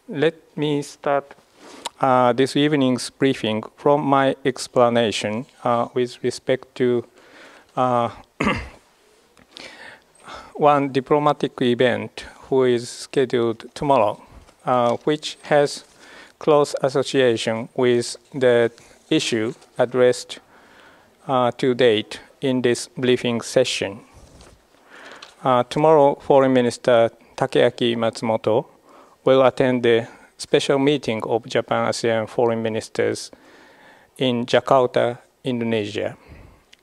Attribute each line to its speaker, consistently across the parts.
Speaker 1: Let me start this evening's briefing from my explanation with respect to one diplomatic event who is scheduled tomorrow, which has close association with the issue addressed to date in this briefing session. Tomorrow, Foreign Minister Takeaki Matsumoto will attend the special meeting of Japan-ASEAN foreign ministers in Jakarta, Indonesia.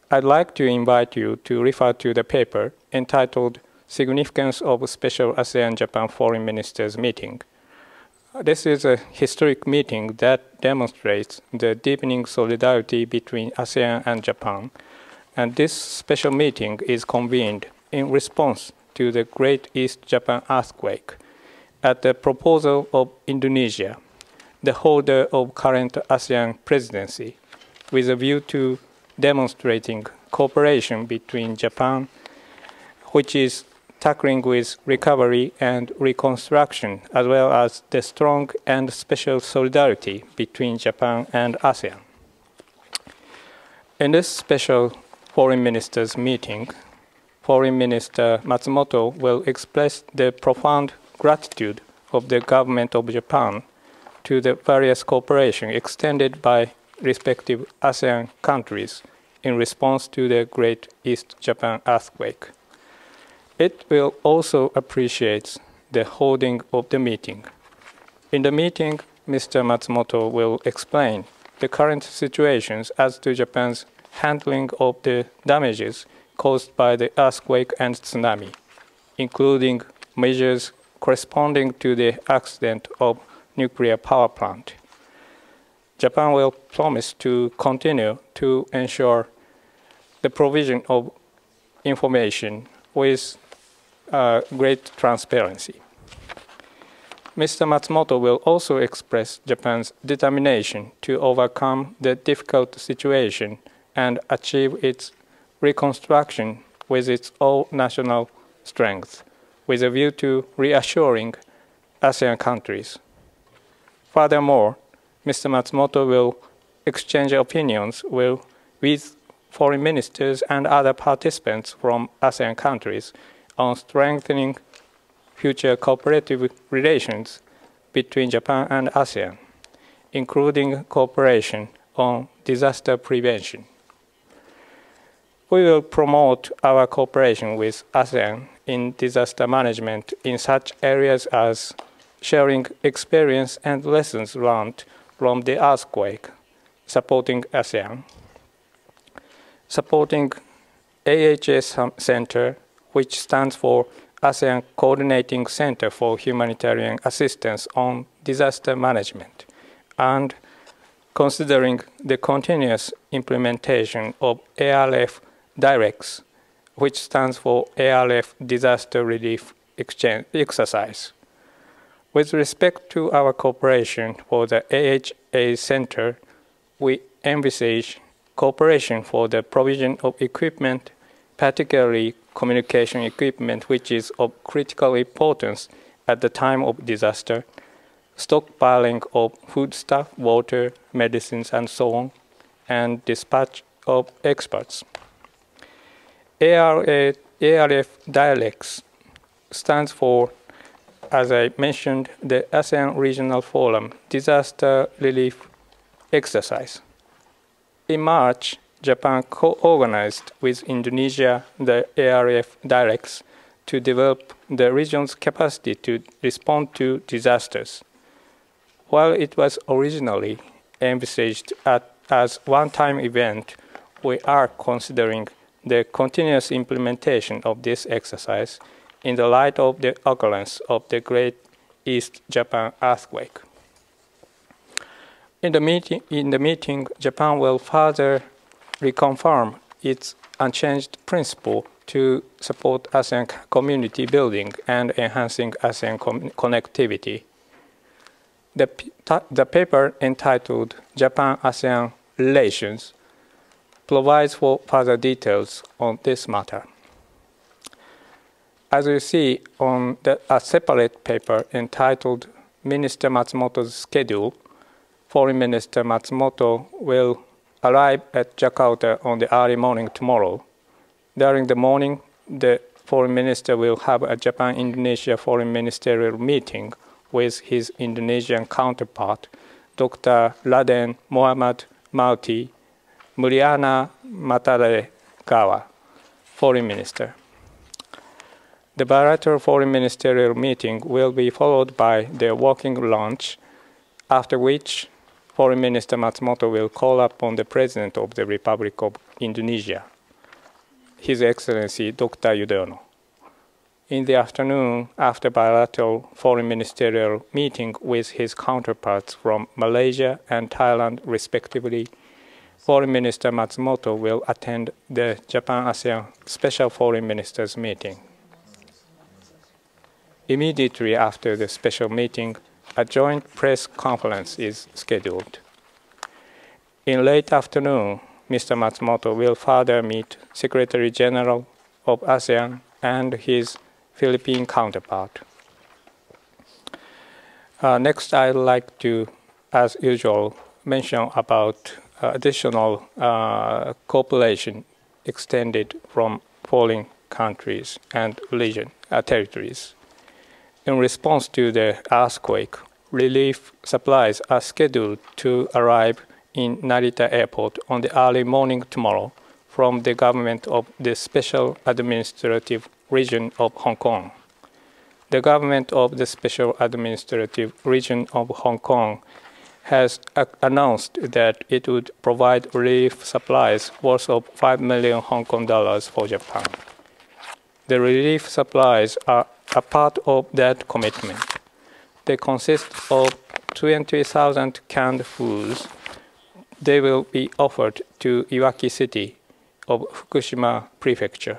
Speaker 1: I'd like to invite you to refer to the paper entitled Significance of Special ASEAN-Japan Foreign Ministers Meeting. This is a historic meeting that demonstrates the deepening solidarity between ASEAN and Japan, and this special meeting is convened in response to the Great East Japan earthquake at the proposal of Indonesia, the holder of current ASEAN presidency, with a view to demonstrating cooperation between Japan, which is tackling with recovery and reconstruction, as well as the strong and special solidarity between Japan and ASEAN. In this special foreign ministers meeting, Foreign Minister Matsumoto will express the profound gratitude of the government of Japan to the various cooperation extended by respective ASEAN countries in response to the Great East Japan earthquake. It will also appreciate the holding of the meeting. In the meeting, Mr. Matsumoto will explain the current situations as to Japan's handling of the damages caused by the earthquake and tsunami, including measures corresponding to the accident of nuclear power plant. Japan will promise to continue to ensure the provision of information with great transparency. Mr. Matsumoto will also express Japan's determination to overcome the difficult situation and achieve its reconstruction with its all-national strength, with a view to reassuring ASEAN countries. Furthermore, Mr. Matsumoto will exchange opinions with foreign ministers and other participants from ASEAN countries on strengthening future cooperative relations between Japan and ASEAN, including cooperation on disaster prevention. We will promote our cooperation with ASEAN in disaster management in such areas as sharing experience and lessons learned from the earthquake, supporting ASEAN, supporting AHS Center, which stands for ASEAN Coordinating Center for Humanitarian Assistance on Disaster Management, and considering the continuous implementation of ARF Directs, which stands for ARF Disaster Relief Exercise. With respect to our cooperation for the AHA Center, we envisage cooperation for the provision of equipment, particularly communication equipment, which is of critical importance at the time of disaster, stockpiling of foodstuff, water, medicines, and so on, and dispatch of experts. ARF Dialects stands for, as I mentioned, the ASEAN Regional Forum Disaster Relief Exercise. In March, Japan co-organized with Indonesia the ARF Dialects to develop the region's capacity to respond to disasters. While it was originally envisaged as one-time event, we are considering the continuous implementation of this exercise in the light of the occurrence of the Great East Japan earthquake. In the meeting, Japan will further reconfirm its unchanged principle to support ASEAN community building and enhancing ASEAN connectivity. The paper entitled Japan-ASEAN Relations provides for further details on this matter. As you see on a separate paper entitled Minister Matsumoto's schedule, Foreign Minister Matsumoto will arrive at Jakarta on the early morning tomorrow. During the morning, the Foreign Minister will have a Japan-Indonesia Foreign Ministerial meeting with his Indonesian counterpart, Dr. Raden Muhammad Mauti Mulyana Matalegawa, Foreign Minister. The bilateral foreign ministerial meeting will be followed by their working lunch, after which Foreign Minister Matsumoto will call upon the President of the Republic of Indonesia, His Excellency Dr. Yudhoyono. In the afternoon, after bilateral foreign ministerial meeting with his counterparts from Malaysia and Thailand respectively, Foreign Minister Matsumoto will attend the Japan-ASEAN Special Foreign Ministers meeting. Immediately after the special meeting, a joint press conference is scheduled. In late afternoon, Mr. Matsumoto will further meet Secretary General of ASEAN and his Philippine counterpart. Next, I'd like to, as usual, mention about additional cooperation extended from foreign countries and territories. In response to the earthquake, relief supplies are scheduled to arrive in Narita Airport on the early morning tomorrow from the government of the Special Administrative Region of Hong Kong. The government of the Special Administrative Region of Hong Kong has announced that it would provide relief supplies worth of 5 million Hong Kong dollars for Japan. The relief supplies are a part of that commitment. They consist of 20,000 canned foods. They will be offered to Iwaki City of Fukushima Prefecture.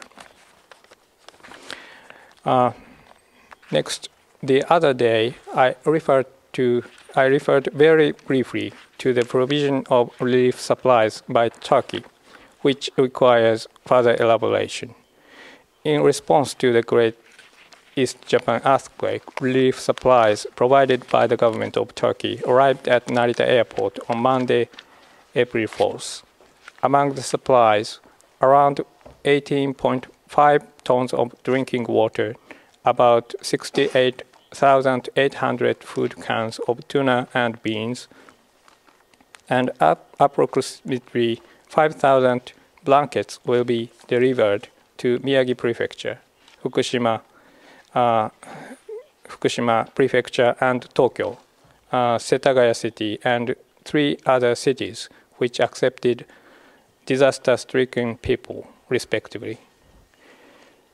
Speaker 1: Next, the other day, I referred very briefly to the provision of relief supplies by Turkey, which requires further elaboration. In response to the Great East Japan earthquake, relief supplies provided by the government of Turkey arrived at Narita Airport on Monday, April 4th. Among the supplies, around 18.5 tons of drinking water, about 68,800 food cans of tuna and beans, and approximately 5,000 blankets will be delivered to Miyagi Prefecture, Fukushima Prefecture, and Tokyo, Setagaya City, and 3 other cities which accepted disaster-stricken people, respectively.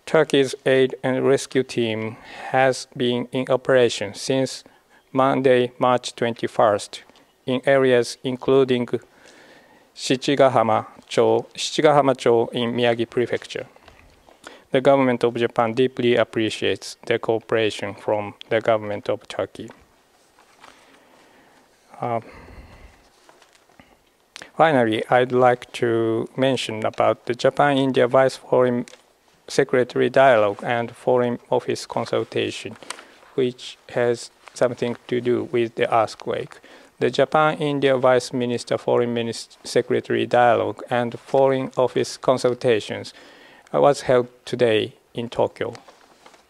Speaker 1: Turkey's aid and rescue team has been in operation since Monday, March 21st, in areas including Shichigahama-cho in Miyagi Prefecture. The government of Japan deeply appreciates the cooperation from the government of Turkey. Finally, I'd like to mention about the Japan-India Vice Foreign Secretary Dialogue and Foreign Office Consultation, which has something to do with the earthquake. The Japan-India Vice Minister Foreign Secretary Dialogue and Foreign Office Consultations was held today in Tokyo.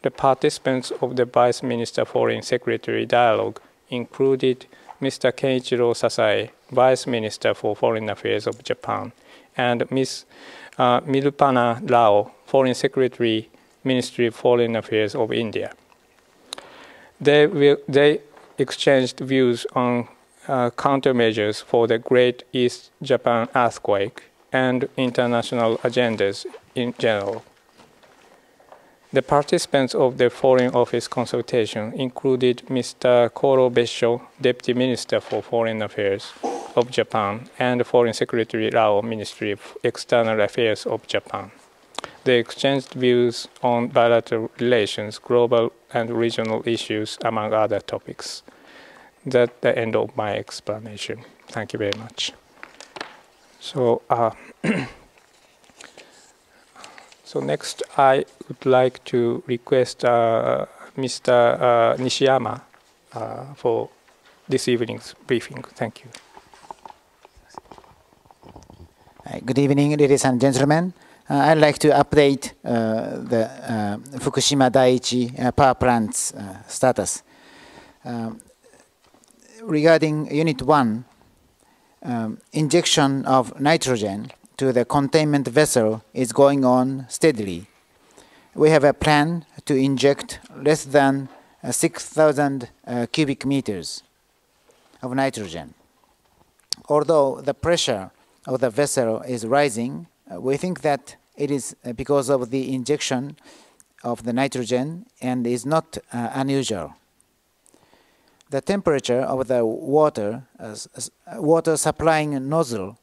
Speaker 1: The participants of the Vice Minister Foreign Secretary Dialogue included Mr. Kenichiro Sasae, Vice Minister for Foreign Affairs of Japan, and Ms. Nirupana Rao, Foreign Secretary, Ministry of Foreign Affairs of India. They exchanged views on countermeasures for the Great East Japan earthquake and international agendas in general. The participants of the Foreign Office consultation included Mr. Koro Besho, Deputy Minister for Foreign Affairs of Japan, and Foreign Secretary Rao, Ministry of External Affairs of Japan. They exchanged views on bilateral relations, global and regional issues, among other topics. That's the end of my explanation. Thank you very much. So next, I would like to request Mr. Nishiyama for this evening's briefing. Thank you.
Speaker 2: Good evening, ladies and gentlemen. I'd like to update the Fukushima Daiichi power plant's status. Regarding Unit 1, injection of nitrogen to the containment vessel is going on steadily. We have a plan to inject less than 6,000 cubic meters of nitrogen. Although the pressure of the vessel is rising, we think that it is because of the injection of the nitrogen and is not unusual. The temperature of the water supplying nozzle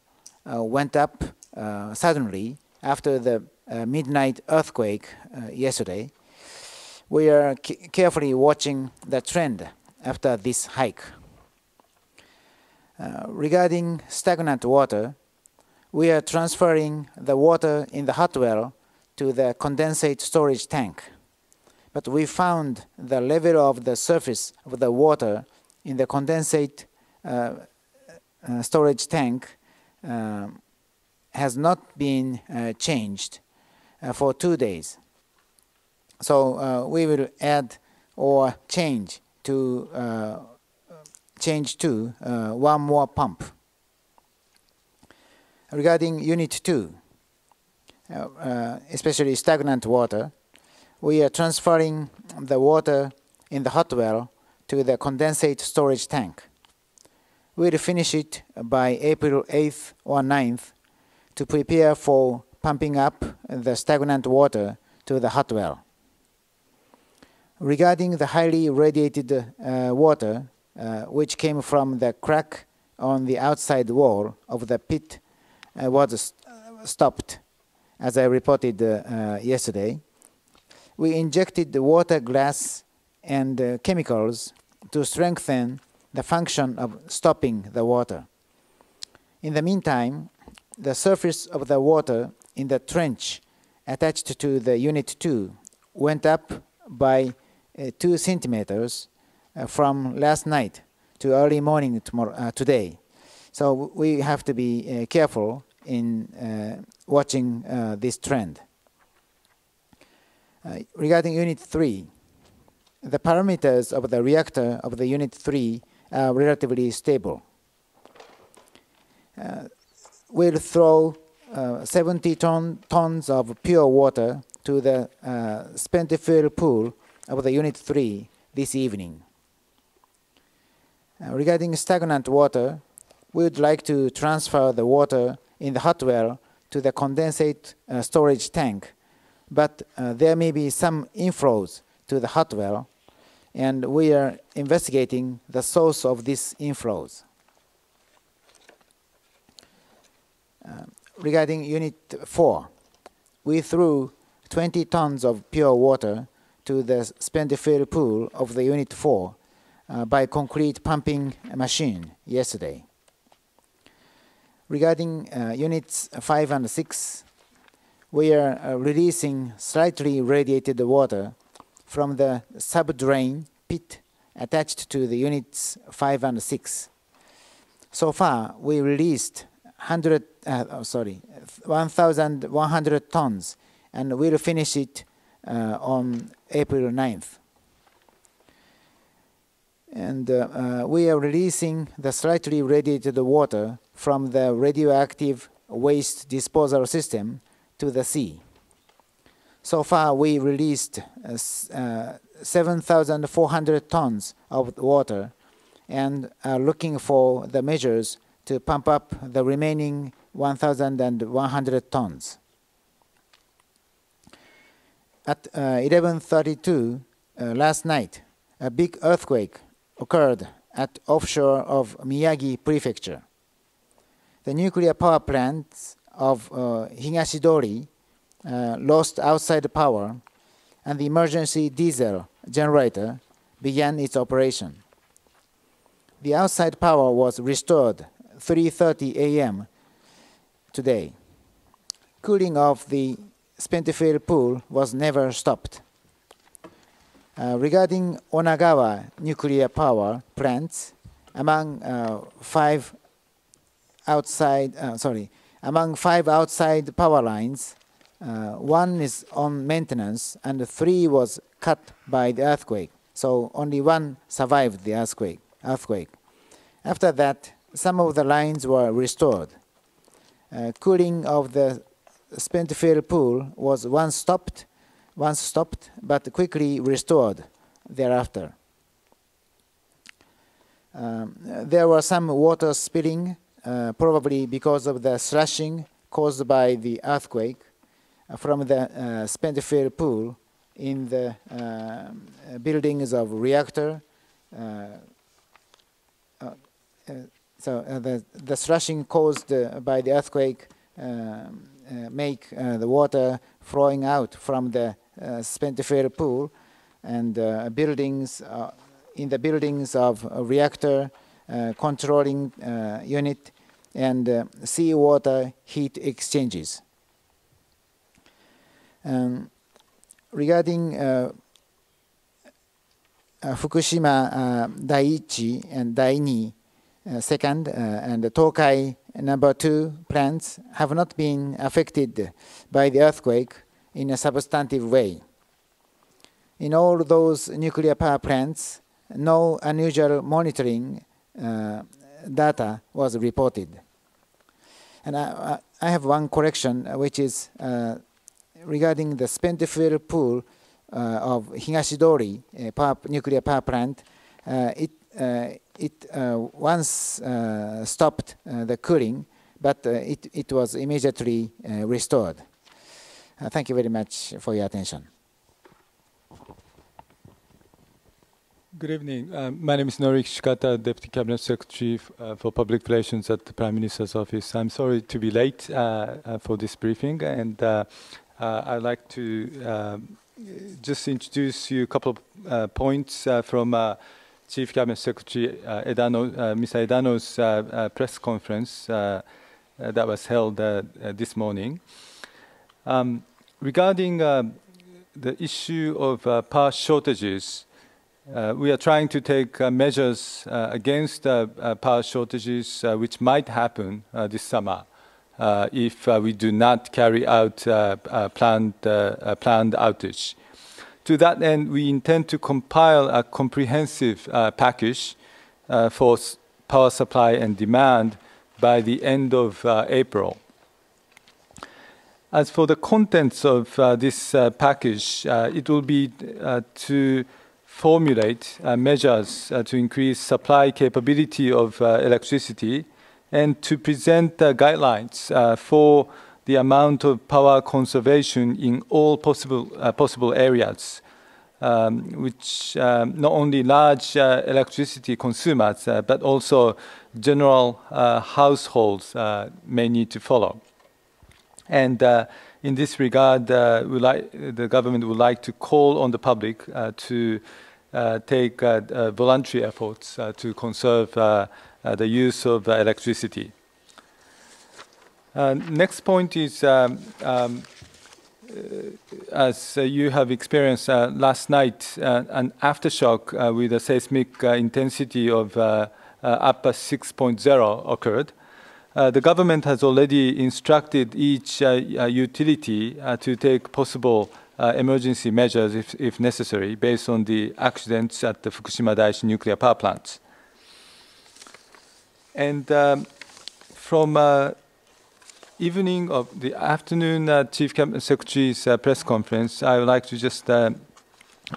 Speaker 2: went up suddenly after the midnight earthquake yesterday. We are carefully watching the trend after this hike. Regarding stagnant water, we are transferring the water in the hot well to the condensate storage tank. But we found the level of the surface of the water in the condensate storage tank has not been changed for 2 days. So we will add or change to one more pump. Regarding Unit 2, especially stagnant water, we are transferring the water in the hot well to the condensate storage tank. We'll finish it by April 8th or 9th to prepare for pumping up the stagnant water to the hot well. Regarding the highly radiated water, which came from the crack on the outside wall of the pit, was stopped, as I reported yesterday. We injected the water glass and chemicals to strengthen the function of stopping the water. In the meantime, the surface of the water in the trench attached to the Unit 2 went up by 2 centimeters from last night to early morning today. So we have to be careful in watching this trend. Regarding Unit 3, the parameters of the reactor of the Unit 3 are relatively stable. We'll throw 70 tons of pure water to the spent fuel pool of the Unit 3 this evening. Regarding stagnant water, we would like to transfer the water in the hot well to the condensate storage tank, but there may be some inflows to the hot well, and we are investigating the source of these inflows. Regarding Unit 4, we threw 20 tons of pure water to the spent fuel pool of the Unit 4 by concrete pumping machine yesterday. Regarding Units 5 and 6, we are releasing slightly radiated water from the sub-drain pit attached to the Units 5 and 6. So far, we released 1,100 tons, and we'll finish it on April 9th. And we are releasing the slightly radiated water from the radioactive waste disposal system to the sea. So far, we released 7,400 tons of water and are looking for the measures to pump up the remaining 1,100 tons. At 11:32 last night, a big earthquake occurred at offshore of Miyagi Prefecture. The nuclear power plants of Higashidori lost outside power, and the emergency diesel generator began its operation. The outside power was restored 3:30 a.m. today. Cooling of the spent fuel pool was never stopped. Regarding Onagawa nuclear power plants, among five outside power lines, one is on maintenance and 3 was cut by the earthquake. So only 1 survived the earthquake. After that, some of the lines were restored. Cooling of the spent fuel pool was once stopped, but quickly restored thereafter. There was some water spilling, probably because of the slashing caused by the earthquake from the spent fuel pool in the buildings of reactor. The slashing caused by the earthquake make the water flowing out from the spent fuel pool, and buildings in the buildings of a reactor controlling unit and seawater heat exchanges. Regarding Fukushima Daiichi and Daini second and Tokai number 2 plants have not been affected by the earthquake in a substantive way. In all those nuclear power plants, no unusual monitoring data was reported. And I have one correction, which is regarding the spent fuel pool of Higashidori nuclear power plant. It once stopped the cooling, but it was immediately restored. Thank you very much for your attention.
Speaker 3: Good evening. My name is Noriki Shikata, Deputy Cabinet Secretary for Public Relations at the Prime Minister's Office. I'm sorry to be late for this briefing, and I'd like to just introduce you a couple of points from Chief Cabinet Secretary Mr. Edano's press conference that was held this morning. Regarding the issue of power shortages, we are trying to take measures against power shortages which might happen this summer if we do not carry out a planned outage. To that end, we intend to compile a comprehensive package for power supply and demand by the end of April. As for the contents of this package, it will be to formulate measures to increase supply capability of electricity and to present guidelines for the amount of power conservation in all possible areas, which not only large electricity consumers, but also general households may need to follow. And in this regard, the government would like to call on the public to take voluntary efforts to conserve the use of electricity. Next point is, as you have experienced last night, an aftershock with a seismic intensity of upper 6.0 occurred. The government has already instructed each utility to take possible emergency measures if necessary based on the accidents at the Fukushima Daiichi nuclear power plants. And from evening of the afternoon Chief Cabinet Secretary's press conference, I would like to just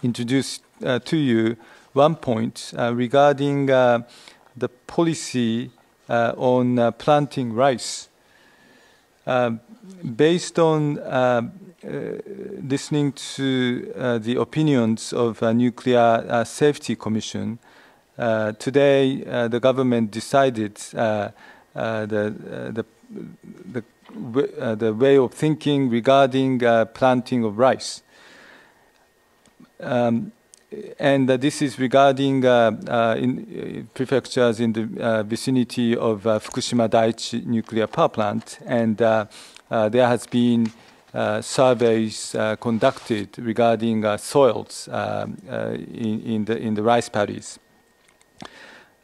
Speaker 3: introduce to you one point regarding the policy on planting rice. Based on listening to the opinions of Nuclear Safety Commission, today the government decided the way of thinking regarding planting of rice. And this is regarding in prefectures in the vicinity of Fukushima Daiichi nuclear power plant, and there has been surveys conducted regarding soils in the rice paddies.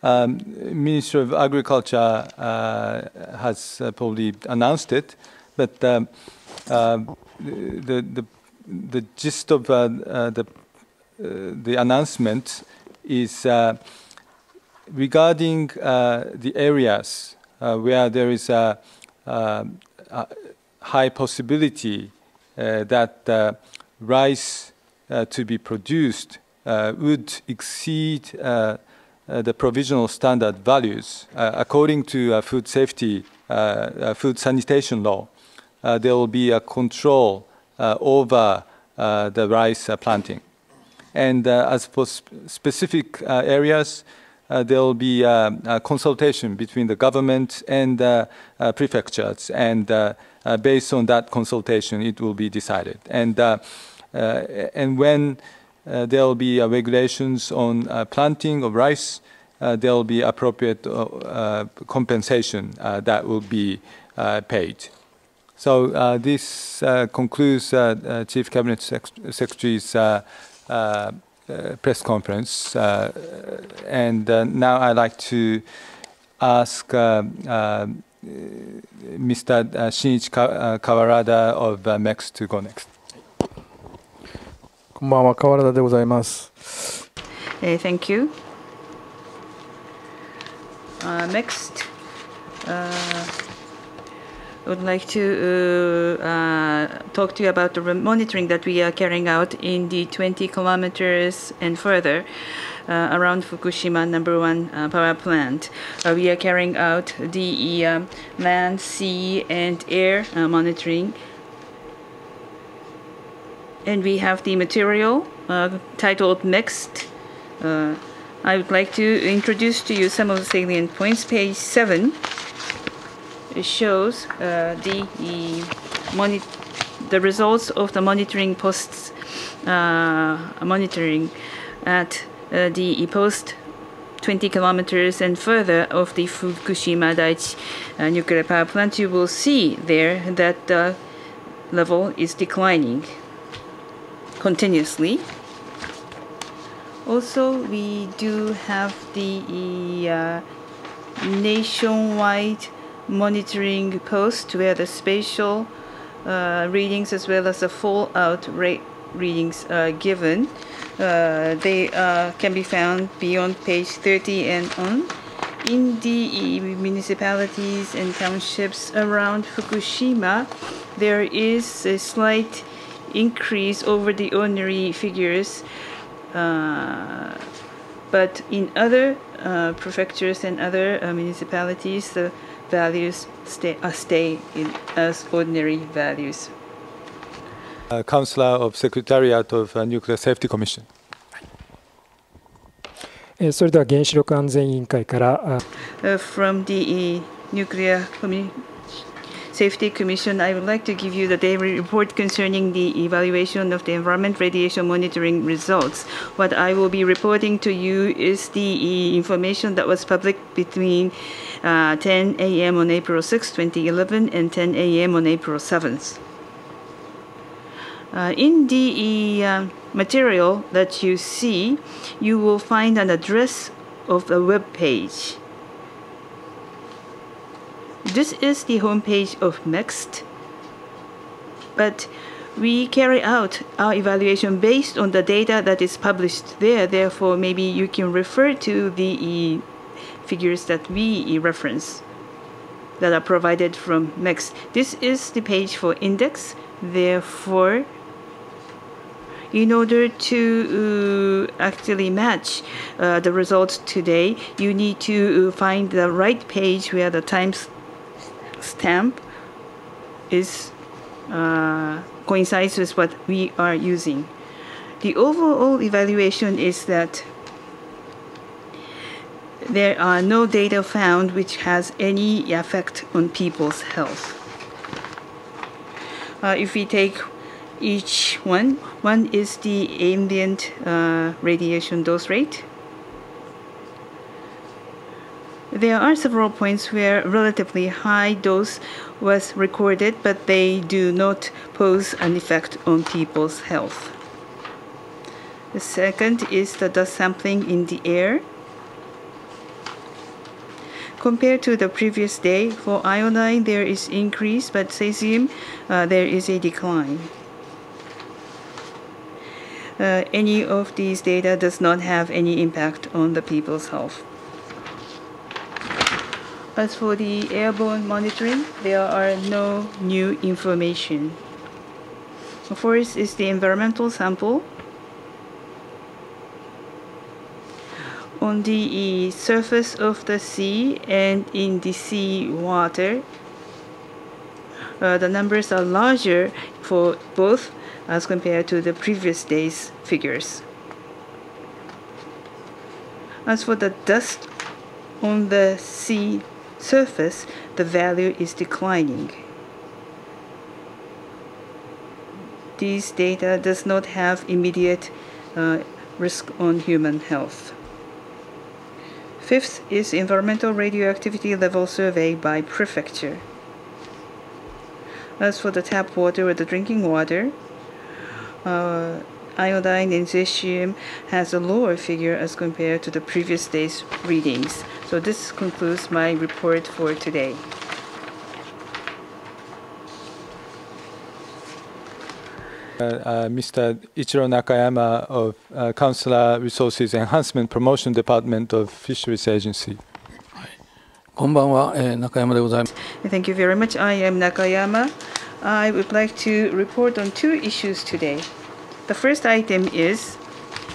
Speaker 3: Ministry of Agriculture has probably announced it, but the gist of the announcement is regarding the areas where there is a high possibility that rice to be produced would exceed the provisional standard values. According to food safety, food sanitation law, there will be a control over the rice planting. And as for specific areas, there will be a consultation between the government and prefectures, and based on that consultation, it will be decided. And when there will be regulations on planting of rice, there will be appropriate compensation that will be paid. So this concludes Chief Cabinet Secretary's press conference. And now I'd like to ask Mr. Shinichi Kawarada of MEX to go next.
Speaker 4: こんばんは、川原でございます。
Speaker 5: Thank you. Next, I would like to talk to you about the monitoring that we are carrying out in the 20 kilometers and further around Fukushima #1 power plant. We are carrying out the land, sea, and air monitoring. And we have the material titled Mixed. I would like to introduce to you some of the salient points. Page 7 shows the results of the monitoring posts monitoring at the post 20 kilometers and further of the Fukushima Daiichi nuclear power plant. You will see there that the level is declining continuously. Also, we do have the nationwide monitoring post where the spatial readings as well as the fallout rate readings are given. They can be found beyond page 30 and on. In the municipalities and townships around Fukushima, there is a slight increase over the ordinary figures, but in other prefectures and other municipalities, the values stay as ordinary values.
Speaker 3: Counselor of Secretariat of Nuclear Safety Commission.
Speaker 4: それでは原子力安全委員会から。
Speaker 5: From the Nuclear Safety Commission, I would like to give you the daily report concerning the evaluation of the environment radiation monitoring results. What I will be reporting to you is the information that was published between 10 a.m. on April 6, 2011 and 10 a.m. on April 7th. In the material that you see, you will find an address of the web page. This is the homepage of MEXT, but we carry out our evaluation based on the data that is published there. Therefore, maybe you can refer to the figures that we reference that are provided from MEXT. This is the page for index. Therefore, in order to actually match the results today, you need to find the right page where the timestamp is coincides with what we are using. The overall evaluation is that there are no data found which has any effect on people's health. If we take each one is the ambient radiation dose rate. There are several points where relatively high dose was recorded, but they do not pose an effect on people's health. The second is the dust sampling in the air. Compared to the previous day, for iodine there is increase, but cesium there is a decline. Any of these data does not have any impact on the people's health. As for the airborne monitoring, there are no new information. First is the environmental sample. On the surface of the sea and in the sea water, the numbers are larger for both as compared to the previous day's figures. As for the dust on the sea surface, the value is declining. These data does not have immediate risk on human health. Fifth is environmental radioactivity level survey by prefecture. As for the tap water or the drinking water, iodine and cesium has a lower figure as compared to the previous day's readings. So this concludes my report for today.
Speaker 3: Mr. Ichiro Nakayama of Counselor Resources Enhancement Promotion Department of Fisheries Agency.
Speaker 6: こんばんは、中山でございます。
Speaker 5: Thank you very much. I am Nakayama. I would like to report on two issues today. The first item is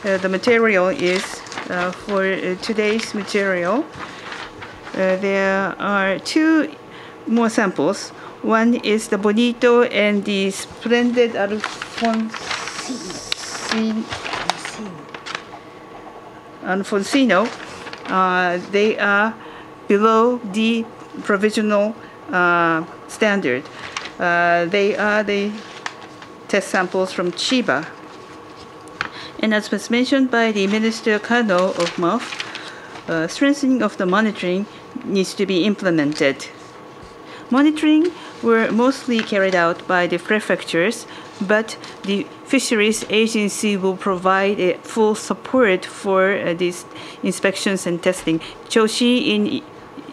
Speaker 5: the material is for today's material. There are two more samples. One is the Bonito and the Splendid Alfonsino. They are below the provisional standard. They are the test samples from Chiba. And as was mentioned by the Minister Kano of MOF, strengthening of the monitoring needs to be implemented. Monitoring were mostly carried out by the prefectures, but the fisheries agency will provide full support for these inspections and testing. Choshi in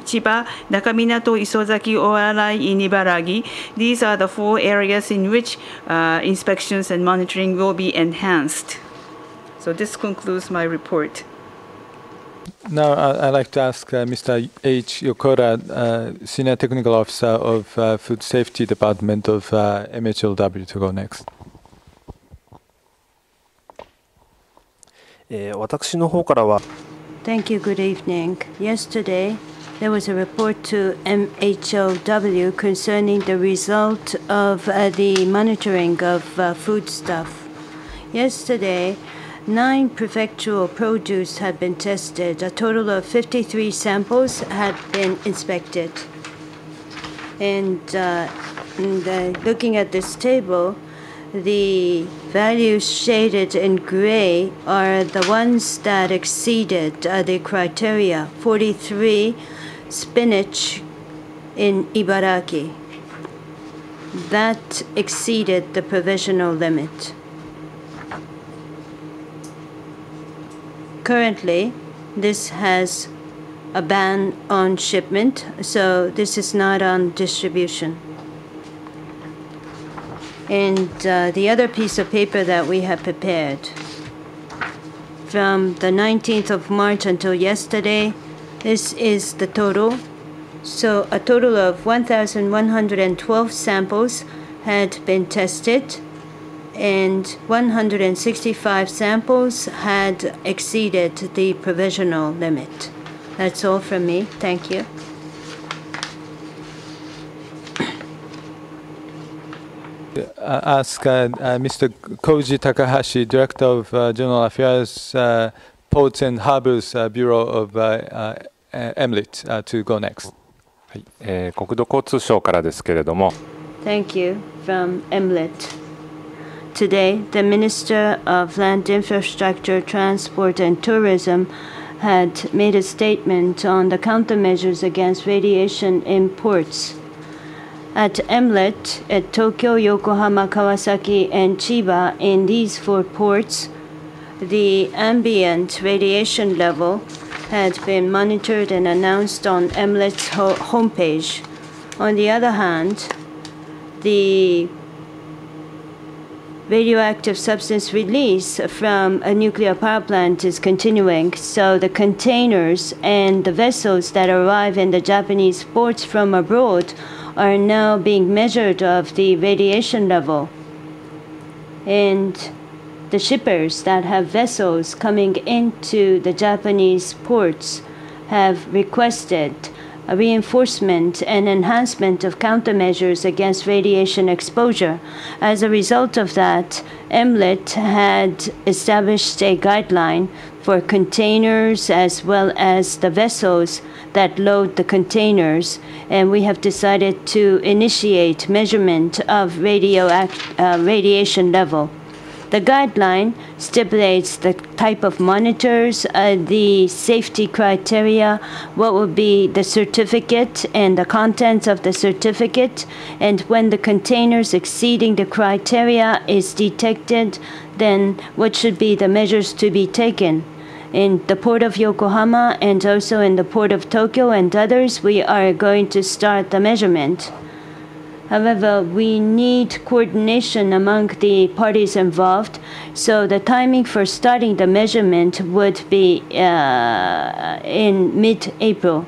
Speaker 5: Chiba, Nakaminato, Isozaki, Oarai in Ibaragi. These are the 4 areas in which inspections and monitoring will be enhanced. So this concludes my report.
Speaker 3: Now, I'd like to ask Mr. H. Yokora, Senior Technical Officer of Food Safety Department of MHLW, to go next.
Speaker 7: 私の方からは
Speaker 8: Thank you. Good evening. Yesterday, there was a report to MHLW concerning the result of the monitoring of foodstuff. Yesterday, 9 prefectural produce had been tested. A total of 53 samples had been inspected. And looking at this table, the values shaded in gray are the ones that exceeded the criteria. 43 spinach in Ibaraki. That exceeded the provisional limit. Currently, this has a ban on shipment, so this is not on distribution. And the other piece of paper that we have prepared, from the 19th of March until yesterday, this is the total. So a total of 1,112 samples had been tested, and 165 samples had exceeded the provisional limit. That's all from me. Thank you.
Speaker 3: Ask Mr. Koji Takahashi, Director of General Affairs, Ports and Harbors Bureau of MLIT, to go next.
Speaker 9: 国土交通省からですけれども。
Speaker 8: Thank you. From MLIT. Today, the Minister of Land Infrastructure, Transport and Tourism had made a statement on the countermeasures against radiation imports. At MLET, at Tokyo, Yokohama, Kawasaki, and Chiba, in these 4 ports, the ambient radiation level had been monitored and announced on MLET's homepage. On the other hand, the radioactive substance release from a nuclear power plant is continuing, so the containers and the vessels that arrive in the Japanese ports from abroad are now being measured of the radiation level. And the shippers that have vessels coming into the Japanese ports have requested a reinforcement and enhancement of countermeasures against radiation exposure. As a result of that, MLET had established a guideline for containers as well as the vessels that load the containers, and we have decided to initiate measurement of radiation level. The guideline stipulates the type of monitors, the safety criteria, what would be the certificate and the contents of the certificate, and when the containers exceeding the criteria is detected, then what should be the measures to be taken. In the port of Yokohama and also in the port of Tokyo and others, we are going to start the measurement. However, we need coordination among the parties involved, so the timing for starting the measurement would be in mid-April.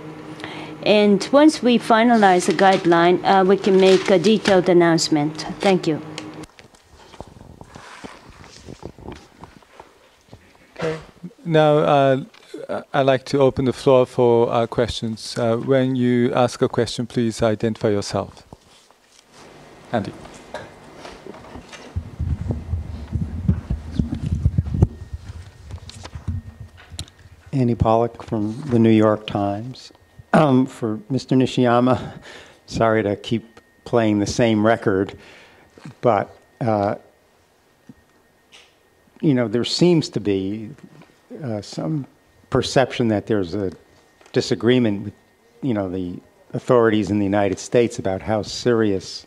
Speaker 8: And once we finalize the guideline, we can make a detailed announcement. Thank you.
Speaker 3: Okay. Now, I'd like to open the floor for questions. When you ask a question, please identify yourself. Andy.
Speaker 7: Andy Pollock from the New York Times. For Mr. Nishiyama, sorry to keep playing the same record, but there seems to be some perception that there's a disagreement with the authorities in the United States about how serious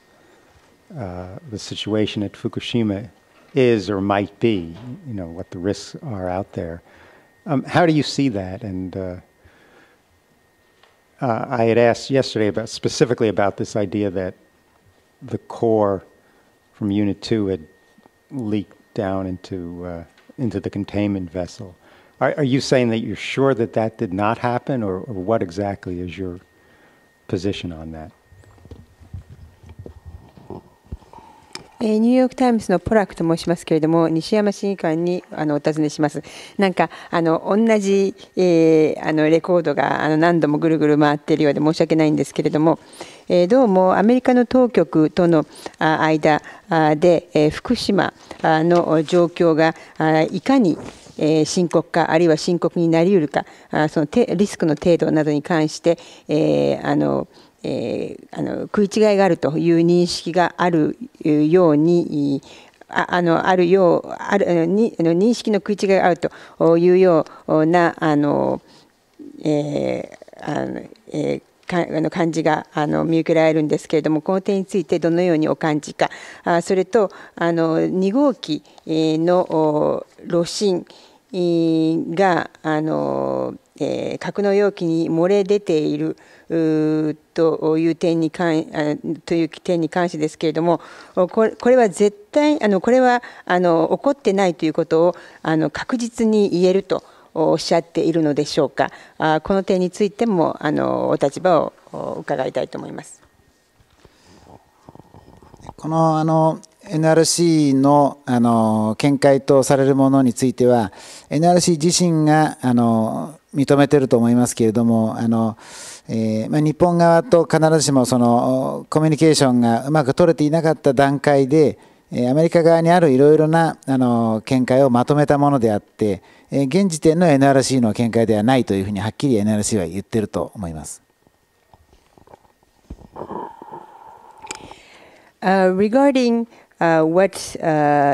Speaker 7: the situation at Fukushima is or might be, what the risks are out there. How do you see that? And I had asked yesterday specifically about this idea that the core from Unit 2 had leaked down into the containment vessel. Are you saying that you're sure that that did not happen, or what exactly is your position on that?
Speaker 10: ニューヨーク・タイムズのポラックと申しますけれども、西山審議官にお尋ねします。なんか同じ、レコードが何度もぐるぐる回っているようで申し訳ないんですけれども、どうもアメリカの当局との間で、福島の状況がいかに深刻か、あるいは深刻になりうるか、そのリスクの程度などに関して、食い違いがあるという認識があるように認識の食い違いがあるというような感じが見受けられるんですけれども、この点についてどのようにお感じか、それと2号機の炉心が格納容器に漏れ出ているという点に関してですけれども、これは絶対これは起こってないということを確実に言えるとおっしゃっているのでしょうか。この点についてもお立場を伺いたいと思います。
Speaker 2: このNRC の見解とされるものについては NRC 自身が認めていると思いますけれども、日本側と必ずしもそのコミュニケーションがうまく取れていなかった段階でアメリカ側にあるいろいろな見解をまとめたものであって、現時点の NRC の見解ではないというふうにはっきり NRC は言っていると思います。
Speaker 10: Regarding what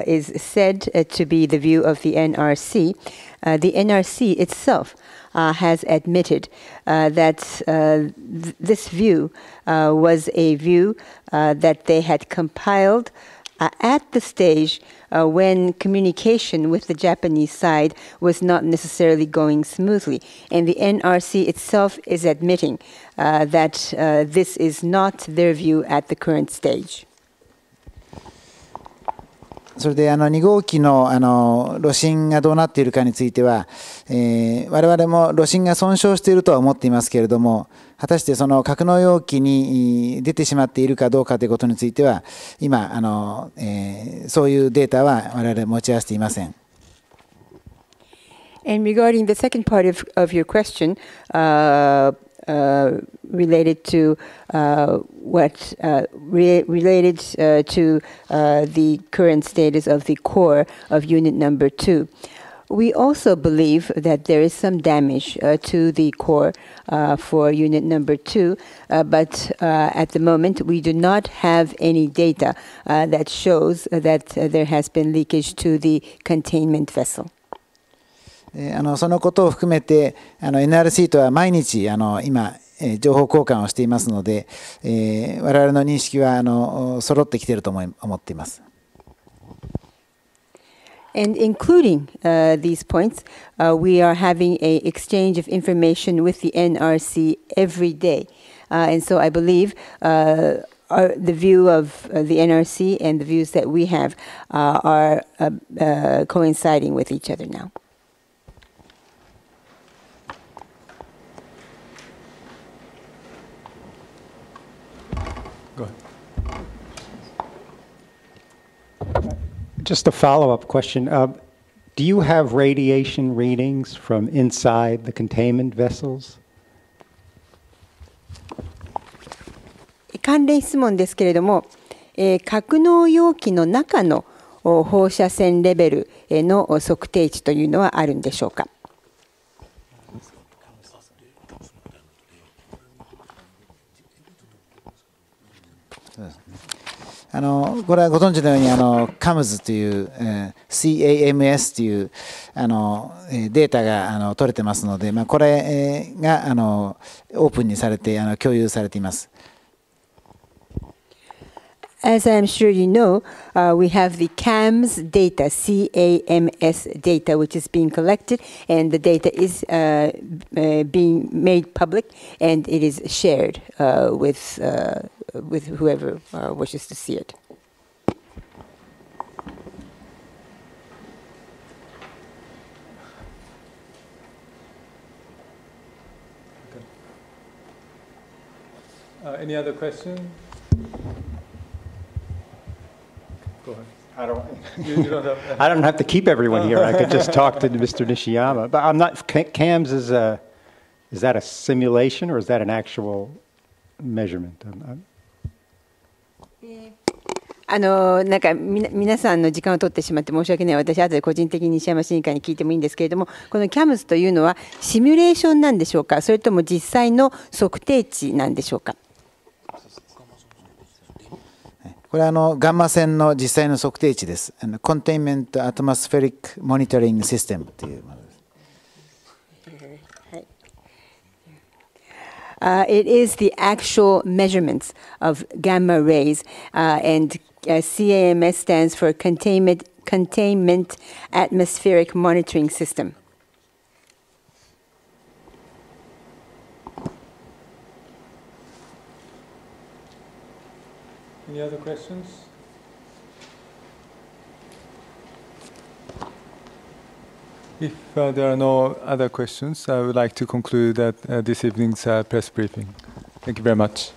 Speaker 10: is said to be the view of the NRC, the NRC itself has admitted that this view was a view that they had compiled at the stage when communication with the Japanese side was not necessarily going smoothly. And the NRC itself is admitting that this is not their view at the current stage.
Speaker 2: それで2号機の炉心がどうなっているかについては、我々も炉心が損傷しているとは思っていますけれども、果たしてその格納容器に出てしまっているかどうかということについては、今そういうデータは我々持ち合わせていません。
Speaker 10: And regarding the second part of your question, related to related to the current status of the core of unit number 2. We also believe that there is some damage to the core for unit number 2, but at the moment we do not have any data that shows that there has been leakage to the containment vessel.
Speaker 2: そのことを含めてNRC とは毎日今情報交換をしていますので、我々の認識は揃ってきていると思っています。
Speaker 10: And including these points, we are having an exchange of information with the NRC every day. And so I believe the view of the NRC and the views that we have are coinciding with each other now.
Speaker 3: Go ahead.
Speaker 7: Just a follow-up question. Do you have radiation readings from inside the containment vessels?
Speaker 10: 関連質問ですけれども、格納容器の中の放射線レベルの測定値というのはあるんでしょうか。
Speaker 2: これはご存知のようにCAMS という、CAMS というデータが取れてますので、これがオープンにされて共有されています。
Speaker 10: As I'm sure you know, we have the CAMS data, CAMS data, which is being collected, and the data is being made public, and it is shared with whoever wishes to see it.
Speaker 3: Any other questions? Go ahead.
Speaker 7: I don't have to keep everyone here. I could just talk to Mr. Nishiyama. But I'm not. CAMS is that a simulation or is that an actual measurement?
Speaker 10: なんか皆さんの時間を取ってしまって申し訳ない。私後で個人的に西山審議会に聞いてもいいんですけれども、この CAMS というのはシミュレーションなんでしょうか、それとも実際の測定値なんでしょうか。
Speaker 2: これはガンマ線の実際の測定値です。Containment Atmospheric Monitoring System というものです。
Speaker 10: It is the actual measurements of gamma rays, and CAMS stands for Containment Atmospheric Monitoring System.
Speaker 3: Any other questions? If there are no other questions, I would like to conclude this evening's press briefing. Thank you very much.